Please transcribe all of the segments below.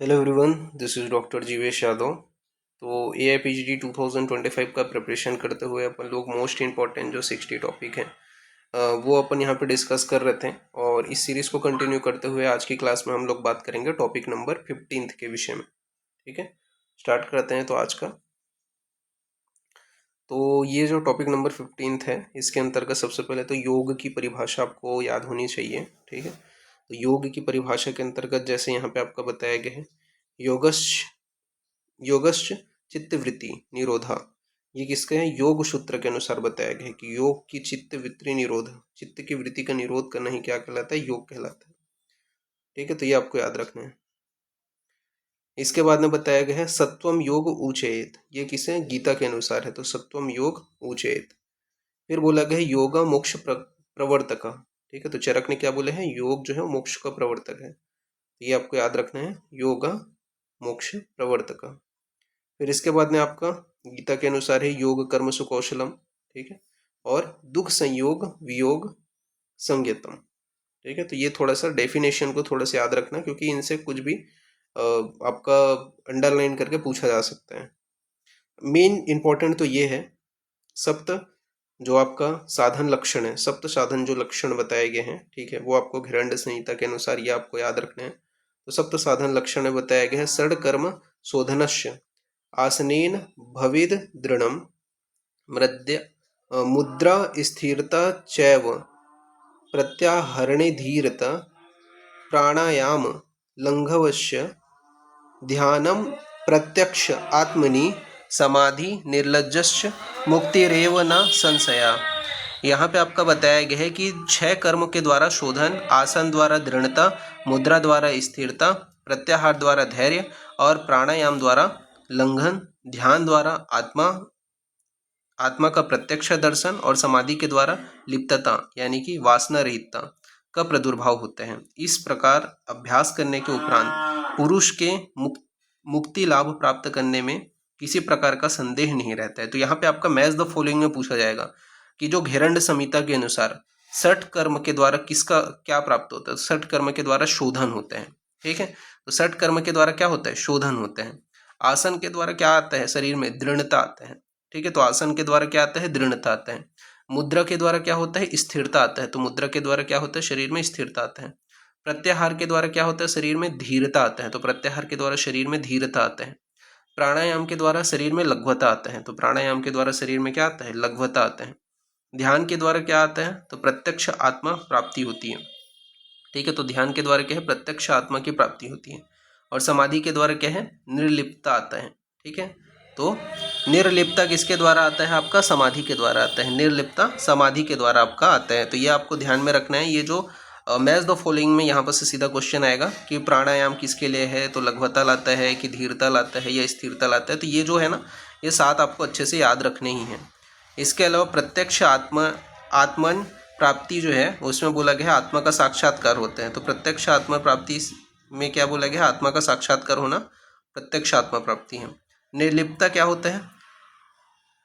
Hello everyone, this is doctor Jeevesh Yadav. तो AIPGD 2025 का preparation करते हुए अपन लोग मोस्ट इम्पॉर्टेंट जो 60 टॉपिक हैं वो अपन यहाँ पे डिस्कस कर रहे थे। और इस सीरीज़ को कंटिन्यू करते हुए आज की क्लास में हम लोग बात करेंगे टॉपिक नंबर 15 के विषय में। ठीक है, स्टार्ट करते हैं तो आज का। तो ये जो टॉपिक नंबर 15 है, इसके अंतर्गत सबसे पहले तो योग की परिभाषा आपको याद होनी चाहिए। ठीक है, तो योग की परिभाषा के अंतर्गत जैसे यहाँ पे आपका बताया गया है, योगश्च योगश्च चित्तवृत्ति निरोधा। ये किसका है? योग सूत्र के अनुसार बताया गया है कि योग की चित्तवृत्ति निरोध, चित्त की वृत्ति का निरोध करना ही क्या कहलाता है? योग कहलाता है। ठीक है, तो ये आपको याद रखना है। इसके बाद में बताया गया है सत्वम योग ऊचयेत। ये किसे? गीता के अनुसार है, तो सत्वम योग ऊचयेत। फिर बोला गया है योगा मोक्ष प्रवर्तक। ठीक है, तो चरक ने क्या बोले हैं? योग जो है मोक्ष का प्रवर्तक है। ये आपको याद रखना है, योगा मोक्ष प्रवर्तक। फिर इसके बाद में आपका गीता के अनुसार है योग कर्म सुकौशलम। ठीक है, और दुख संयोग वियोग संयतम। ठीक है, तो ये थोड़ा सा डेफिनेशन को थोड़ा सा याद रखना, क्योंकि इनसे कुछ भी आपका अंडरलाइन करके पूछा जा सकता है। मेन इंपॉर्टेंट तो ये है, सप्त जो आपका साधन लक्षण है, सप्त साधन जो लक्षण बताए गए हैं, ठीक है, वो आपको घिरंड संहिता के अनुसार ये आपको याद रखने हैं। तो सप्त साधन लक्षण बताया गया है षड कर्म शोधनस्य आसनेन भवेद दृढ़म मृद्य मुद्रा स्थिरता चैव प्रत्याहरणे धीरता प्राणायाम लंघवस्य ध्यानम प्रत्यक्ष आत्मनि समाधि निर्लज्जस्य मुक्तिरेव न संशया। यहाँ पे आपका बताया गया है कि 6 कर्म के द्वारा शोधन, आसन द्वारा दृढ़ता, मुद्रा द्वारा स्थिरता, प्रत्याहार द्वारा धैर्य और प्राणायाम द्वारा लंघन, ध्यान द्वारा आत्मा का प्रत्यक्ष दर्शन और समाधि के द्वारा लिप्तता यानी कि वासना रहितता का प्रादुर्भाव होते हैं। इस प्रकार अभ्यास करने के उपरांत पुरुष के मुक्ति लाभ प्राप्त करने में किसी प्रकार का संदेह नहीं रहता है। तो यहाँ पे आपका मैच द फॉलोइंग में पूछा जाएगा कि जो घेरंड संहिता के अनुसार 60 कर्म के द्वारा किसका क्या प्राप्त होता है? 60 कर्म के द्वारा शोधन होते हैं। ठीक है, तो 60 कर्म के द्वारा क्या होता है? शोधन होते हैं। आसन के द्वारा क्या आता है? शरीर में दृढ़ता आता है। ठीक है, तो आसन के द्वारा क्या आता है? दृढ़ता आता है। मुद्रा के द्वारा क्या होता है? स्थिरता आता है। तो मुद्रा के द्वारा क्या होता है? शरीर में स्थिरता आता है। प्रत्याहार के द्वारा क्या होता है? शरीर में धीरता आता है। तो प्रत्याहार के द्वारा शरीर में धीरता आता है। प्राणायाम के द्वारा शरीर में लघ्वता आता है। तो प्राणायाम के द्वारा शरीर में क्या आता है? लघ्वता आता है। ध्यान के द्वारा क्या आता है? तो प्रत्यक्ष आत्मा प्राप्ति होती है। ठीक है, तो ध्यान के द्वारा क्या है? प्रत्यक्ष आत्मा की प्राप्ति होती है। और समाधि के द्वारा क्या है? निर्लिप्तता आता है। ठीक है, तो निर्लिप्तता किसके द्वारा आता है? आपका समाधि के द्वारा आता है। निर्लिप्तता समाधि के द्वारा आपका आता है। तो ये आपको ध्यान में रखना है। ये जो मैच द फॉलोइंग में यहाँ पर से सीधा क्वेश्चन आएगा कि प्राणायाम किसके लिए है? तो लघ्वता लाता है कि धीरता लाता है या स्थिरता लाता है? तो ये जो है ना, ये 7 आपको अच्छे से याद रखने ही हैं। इसके अलावा प्रत्यक्ष आत्मन प्राप्ति जो है उसमें बोला गया है आत्मा का साक्षात्कार होता है। तो प्रत्यक्ष आत्मा प्राप्ति में क्या बोला गया है? आत्मा का साक्षात्कार होना प्रत्यक्ष आत्मा प्राप्ति है। निर्लिप्तता क्या होता है?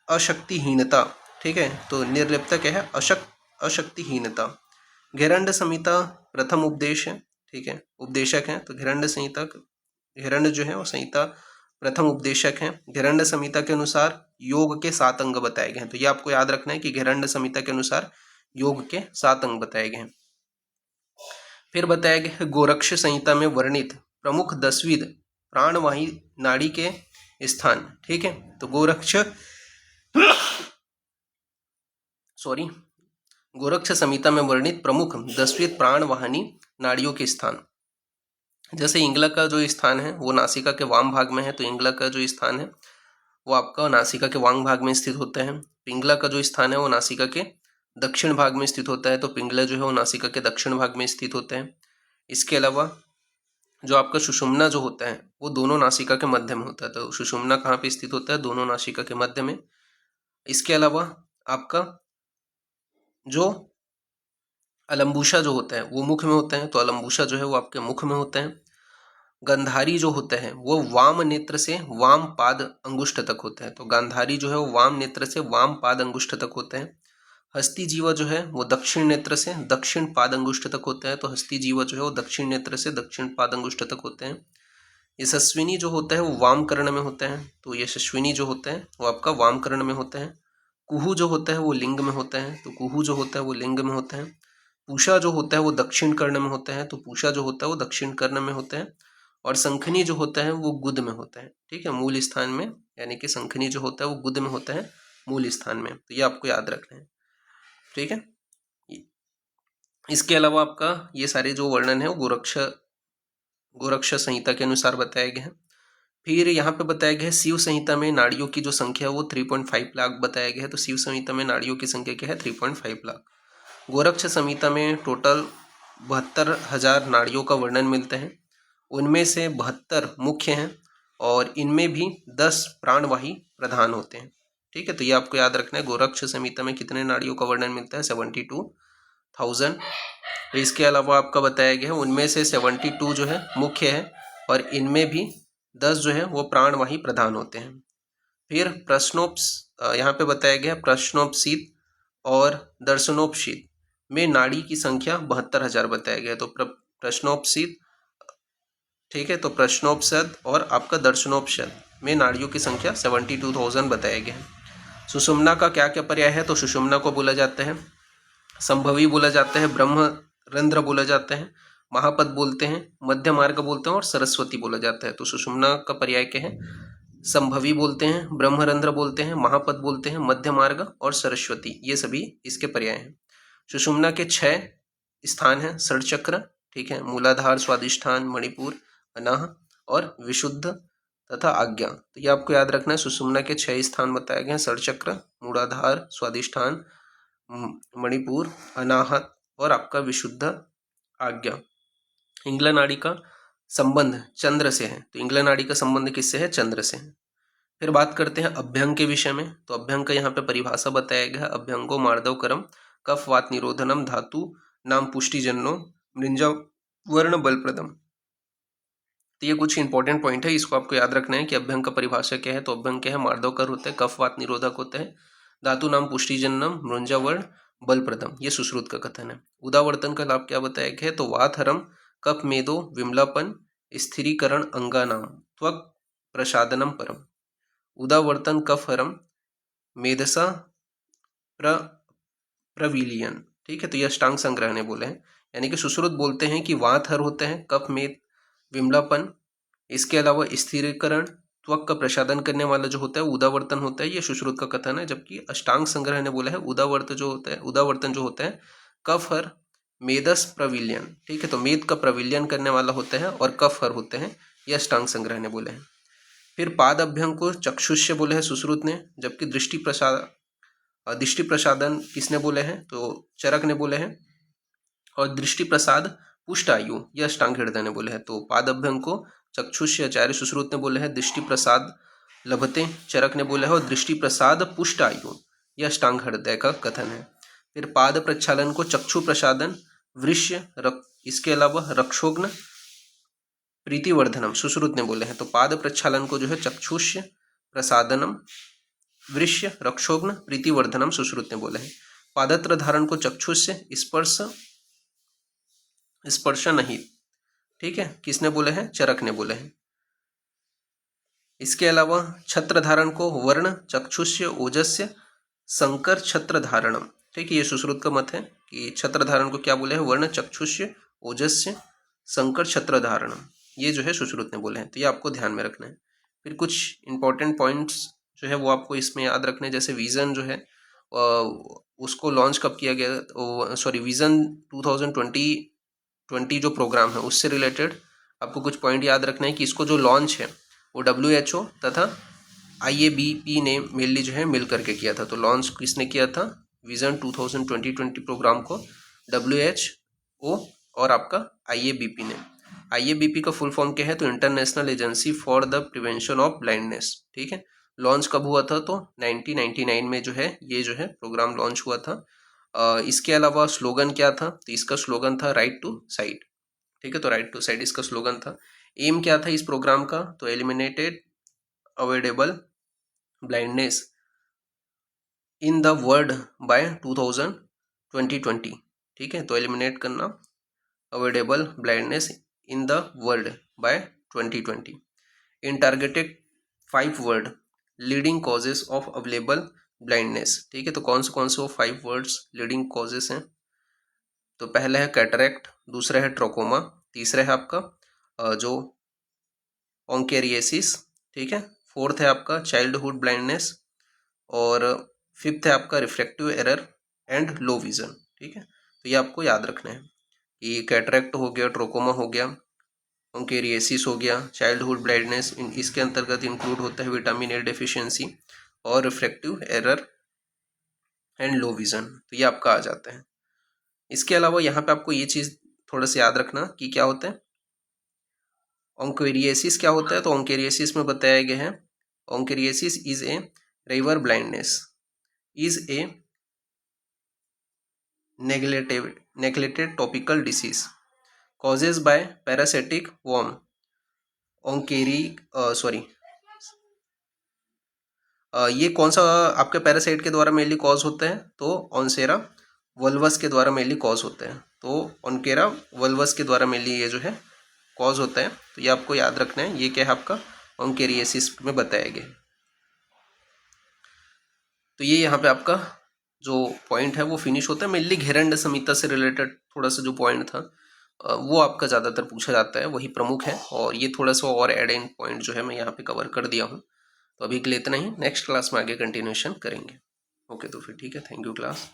अशक्तिहीनता। ठीक है, तो निर्लिप्तता क्या है? अशक्तिहीनता। घेरंड संहिता प्रथम उपदेश है। ठीक है, उपदेशक है। तो घेरंड संहिता, घेरंड जो है वो संहिता प्रथम उपदेशक है। घेरंड संहिता के अनुसार योग के 7 अंग बताए गए हैं। तो ये आपको याद रखना है कि घेरंड संहिता के अनुसार योग के 7 अंग बताए गए हैं। फिर बताया गया है गोरक्ष संहिता में वर्णित प्रमुख 10विध प्राणवाही नाड़ी के स्थान। ठीक है, तो गोरक्ष संहिता में वर्णित प्रमुख 10विध प्राणवाहिनी नाड़ियों के स्थान। जैसे इंगला का जो स्थान है वो नासिका के वाम भाग में है। तो इंगला का जो स्थान है वो आपका नासिका के वाम भाग में स्थित होता है। पिंगला का जो स्थान है वो नासिका के दक्षिण भाग में स्थित होता है। तो पिंगला जो है वो नासिका के दक्षिण भाग में स्थित होता है। इसके अलावा जो आपका सुषुम्ना जो होता है वो दोनों नासिका के मध्य में होता है। तो सुषुम्ना कहाँ पे स्थित होता है? दोनों नासिका के मध्य में। इसके अलावा आपका जो अलम्बुशा जो होता है वो मुख में होता है। तो अलम्बुशा जो है वो आपके मुख में होता है। गंधारी जो होता है वो वाम नेत्र से वाम पाद अंगुष्ठ तक होता है। तो गांधारी जो है वो वाम नेत्र से वाम पाद अंगुष्ठ तक होता है। हस्ती जीवा जो है वो दक्षिण नेत्र से दक्षिण पाद अंगुष्ठ तक होता है। तो हस्ती जीवा जो है वो दक्षिण नेत्र से दक्षिण पाद अंगुष्ठ तक होते हैं। यशस्विनी जो होता है वो वाम कर्ण में होता है, तो यशस्विनी जो होता है वो आपका वाम कर्ण में होता है। कुहू जो होता है वो लिंग में होता है, तो कुहू जो होता है वो लिंग में होता है। पूषा जो होता है वो दक्षिण कर्ण में होता है, तो पूषा जो होता है वो दक्षिण कर्ण में होता है। और शंखनी जो होता है वो गुद में होता है, ठीक है, मूल स्थान में, यानी कि शंखनी जो होता है वो गुद में होता है मूल स्थान में, तो ये आपको याद रखना है, ठीक है। इसके अलावा आपका ये सारे जो वर्णन है वो गोरक्ष संहिता के अनुसार बताए गए हैं। फिर यहाँ पे बताया गया है शिव संहिता में नाड़ियों की जो संख्या है वो 3.5 लाख बताया गया है, तो शिव संहिता में नाड़ियों की संख्या क्या है 3.5 लाख। गोरक्ष संहिता में टोटल 72,000 नाड़ियों का वर्णन मिलता है, उनमें से 72 मुख्य हैं और इनमें भी 10 प्राणवाही प्रधान होते हैं, ठीक है। तो ये आपको याद रखना है, गोरक्ष संहिता में कितने नाड़ियों का वर्णन मिलता है 72,000। तो इसके अलावा आपका बताया गया है उनमें से 72 जो है मुख्य है और इनमें भी 10 जो है वो प्राणवाही प्रधान होते हैं। फिर यहाँ पे बताया गया प्रश्नोपशीत और दर्शनोपशीत में नाड़ी की संख्या 72,000 बताया गया। तो प्रश्नोपशीत, ठीक है, तो प्रश्नोपसद और आपका दर्शनोपसद में नाड़ियों की संख्या 72,000 बताया गया है। सुषुम्ना का क्या क्या पर्याय है, तो सुषुम्ना को बोला जाता है संभवी, बोला जाता है ब्रह्मरंध्र, बोला जाता है महापद, बोलते हैं मध्य मार्ग, बोलते हैं और सरस्वती बोला जाता है। तो सुषुम्ना का पर्याय क्या है, संभवी बोलते हैं, ब्रह्मरंध्र बोलते हैं, महापद बोलते हैं, मध्य मार्ग और सरस्वती, ये सभी इसके पर्याय हैं। सुषुम्ना के 6 स्थान हैं, षडचक्र, ठीक है, मूलाधार, स्वादिष्ठान, मणिपुर, अनाह और विशुद्ध तथा आज्ञा। तो ये आपको याद रखना है, सुषुम्ना के 6 स्थान बताए गए हैं, षडचक्र, मूलाधार, स्वादिष्ठान, मणिपुर, अनाहत और आपका विशुद्ध आज्ञा। इंगला नाड़ी का संबंध चंद्र से है, तो इंगला नाड़ी का संबंध किससे है, चंद्र से है। फिर बात करते हैं अभ्यंग के विषय में, तो अभ्यंग का यहाँ पे परिभाषा बताया गया है, अभ्यंगो मार्दव करम कफ वात निरोधनम धातु नाम पुष्टिजन्नो मृंजा वर्ण बलप्रदम। तो ये कुछ इंपॉर्टेंट पॉइंट है, इसको आपको याद रखना है कि अभ्यंग का परिभाषा क्या है। तो अभ्यंग क्या है, मार्दवकर होता है, कफ वात निरोधक होता है, धातु नाम पुष्टिजन्नम मृंजा वर्ण बलप्रदम, ये सुश्रुत का कथन है। उदावर्तन का लाभ क्या बताया गया है, तो वात हरम कफ मेदो विमलापन स्थिरीकरण अंगानाम त्वक प्रसादनम परम। उदावर्तन कफ हरम मेधसा प्रविलियन, ठीक है, तो ये अष्टांग संग्रह ने बोले हैं, यानी कि सुश्रुत बोलते हैं कि वात हर होते हैं, कफ में विमलापन, इसके अलावा स्थिरीकरण, त्वक का प्रसादन करने वाला जो होता है उदावर्तन होता है, ये सुश्रुत का कथन है। जबकि अष्टांग संग्रह ने बोला है उदावर्तन जो होता है कफ हर मेदस प्रविलियन, ठीक है, तो मेद का प्रविलियन करने वाला होता है और कफ हर होते हैं, ये अष्टांग संग्रह ने बोले हैं। फिर पाद अभ्यंग को चक्षुष्य बोले हैं सुश्रुत ने, जबकि दृष्टि प्रसादन किसने बोले हैं, तो चरक ने बोले हैं, और दृष्टि प्रसाद पुष्ट आयु यह अष्टांग हृदय ने बोले हैं। तो पाद अभ्यंग को चक्षुष्य आचार्य सुश्रुत ने बोले हैं, दृष्टि प्रसाद लभते चरक ने बोला है, और दृष्टि प्रसाद पुष्ट आयु यह अष्टांग हृदय का कथन है। फिर पाद प्रक्षालन को चक्षु प्रसादन वृष्य इसके अलावा रक्षोग्न प्रीतिवर्धनम सुश्रुत ने बोले हैं। तो पाद प्रक्षालन को जो है चक्षुष्य प्रसादनम वृष्य रक्षोग्न प्रीतिवर्धनम सुश्रुत ने बोले हैं। पादत्र धारण को चक्षुष्य स्पर्श नहीं, ठीक है, किसने बोले हैं, चरक ने बोले हैं। इसके अलावा छत्र धारण को वर्ण चक्षुष्य ओजस्य संकर छत्र धारणम, ठीक है, ये सुश्रुत का मत है कि छत्र धारण को क्या बोले हैं, वर्ण चक्षुष्य ओजस्य संकर छत्र धारणम, ये जो है सुश्रुत ने बोले हैं, तो ये आपको ध्यान में रखना है। फिर कुछ इंपॉर्टेंट पॉइंट्स जो है वो आपको इसमें याद रखने हैं, जैसे विजन जो है उसको लॉन्च कब किया गया, सॉरी विजन 2020 जो प्रोग्राम है उससे रिलेटेड आपको कुछ पॉइंट याद रखना है कि इसको जो लॉन्च है वो WHO तथा IABP ने मेनली जो है मिल करके किया था। तो लॉन्च किसने किया था, विजन 2020 प्रोग्राम को WHO और आपका IABP ने। IABP का फुल फॉर्म क्या है, तो international agency for the prevention of blindness, ठीक है। लॉन्च कब हुआ था, तो 1999 में जो है ये जो है प्रोग्राम लॉन्च हुआ था। इसके अलावा स्लोगन क्या था, तो इसका स्लोगन था राइट टू साइट, ठीक है, तो राइट टू साइट इसका स्लोगन था। एम क्या था इस प्रोग्राम का, तो eliminated avoidable blindness in the world by 2020, ठीक है, तो एलिमिनेट करना avoidable blindness in the world by 2020। In targeted 5 word leading causes of available blindness. ठीक है, तो कौन से वो 5 वर्ड्स लीडिंग कॉजेज हैं? तो पहला है कैटरेक्ट, दूसरा है ट्रोकोमा, तीसरा है आपका जो ओंकेरियसिस, ठीक है, फोर्थ है आपका चाइल्डहुड ब्लाइंडनेस, और फिफ्थ है आपका refractive error and low vision. ठीक है, तो ये आपको याद रखना है कि कैटरेक्ट हो गया, ट्रोकोमा हो गया, ओंकेरियसिस हो गया, चाइल्डहुड ब्लाइंडनेस, इसके अंतर्गत इंक्लूड होता है विटामिन ए डेफिशिएंसी और refractive error and low vision, तो ये आपका आ जाता है। इसके अलावा यहाँ पे आपको ये चीज़ थोड़ा सा याद रखना कि क्या होता है ओंकेरियसिस, क्या होता है। तो ओंकेरियसिस में बताया गया है onchocerciasis is a river blindness, is a neglected topical disease causes by parasitic worm ओंकेरी सॉरी ये कौन सा आपके पैरासाइट के द्वारा मेनली कॉज होता है? तो ऑनसेरा वल्वस के द्वारा मेनली कॉज होता है। तो ऑनकेरा वल्वस के द्वारा मेनली ये जो है कॉज होता है, तो ये आपको याद रखना है। ये क्या है आपका ओंकेरियसिस में बताया गया। तो ये यहाँ पे आपका जो पॉइंट है वो फिनिश होता है। मेनली घेरंड संहिता से रिलेटेड थोड़ा सा जो पॉइंट था वो आपका ज़्यादातर पूछा जाता है, वही प्रमुख है। और ये थोड़ा सा और एड इन पॉइंट जो है मैं यहाँ पे कवर कर दिया हूँ। तो अभी के लिए इतना ही, नेक्स्ट क्लास में आगे कंटिन्यूशन करेंगे। ओके, तो फिर ठीक है, थैंक यू क्लास।